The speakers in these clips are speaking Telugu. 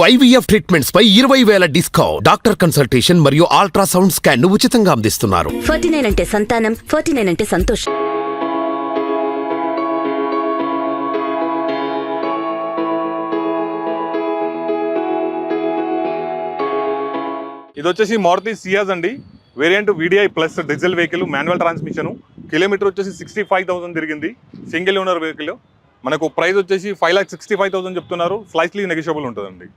IVF ట్రీట్మెంట్స్ పై 20,000 డిస్కౌంట్. డాక్టర్ కన్సల్టేషన్ మరియు అల్ట్రాసౌండ్ స్కాన్ ను ఉచితంగా అందిస్తున్నారు. 49 అంటే సంతానం, 49 అంటే సంతోషం. ఇది వచ్చేసి మారుతి సియాజ్ అండి. Variant VDI plus diesel vehicle, manual transmission. Kilometre వచ్చేసి 65,000 తిరిగింది. Single owner vehicle. మనకు ప్రైస్ వచ్చేసి 5,65,000 చెప్తున్నారు. స్లైస్లీ నెగిషియబుల్ ఉంటుందండి.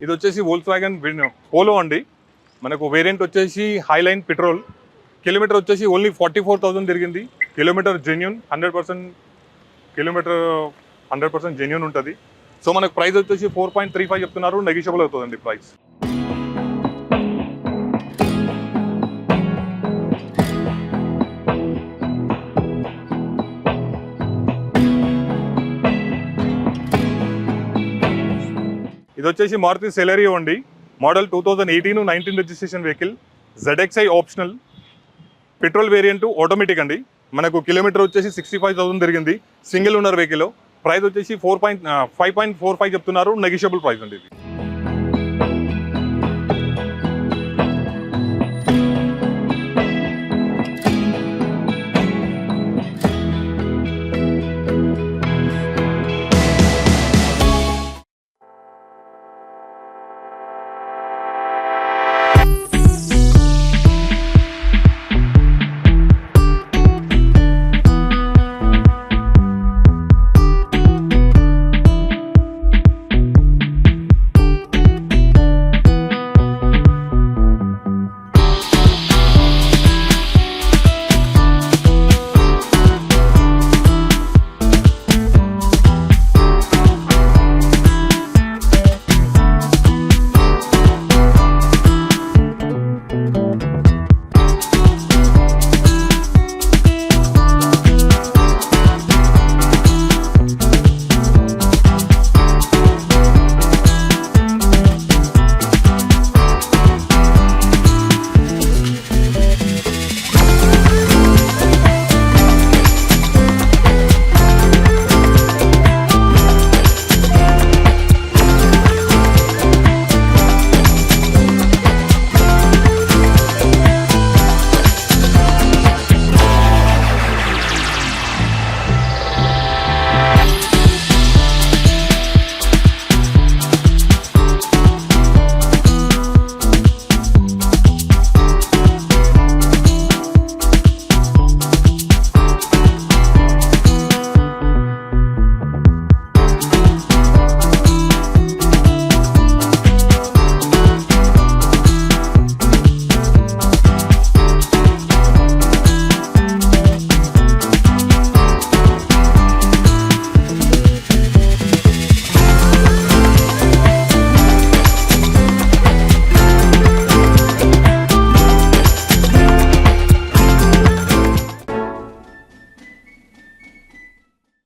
ఇది వచ్చేసి వోల్క్స్వాగన్ పోలో అండి. మనకు వేరియంట్ వచ్చేసి హైలైన్ పెట్రోల్. కిలోమీటర్ వచ్చేసి ఓన్లీ 44,000 తిరిగింది. Kilometre genuine 100%. కిలోమీటర్ 100% జెన్యూన్ ఉంటుంది. సో మనకు ప్రైస్ వచ్చేసి 4.35 చెప్తున్నారు. నెగిషియబుల్ అవుతుందండి ప్రైస్. ఇది వచ్చేసి మారుతి సెలెరియో అండి. Model 2018-19 registration vehicle. ZXi optional. Petrol variant automatic అండి. మనకు కిలోమీటర్ వచ్చేసి 65,000 తిరిగింది. Single owner vehicle. ప్రైస్ వచ్చేసి 5.45 చెప్తున్నారు. నెగిషియబుల్ ప్రైస్ అండి ఇది.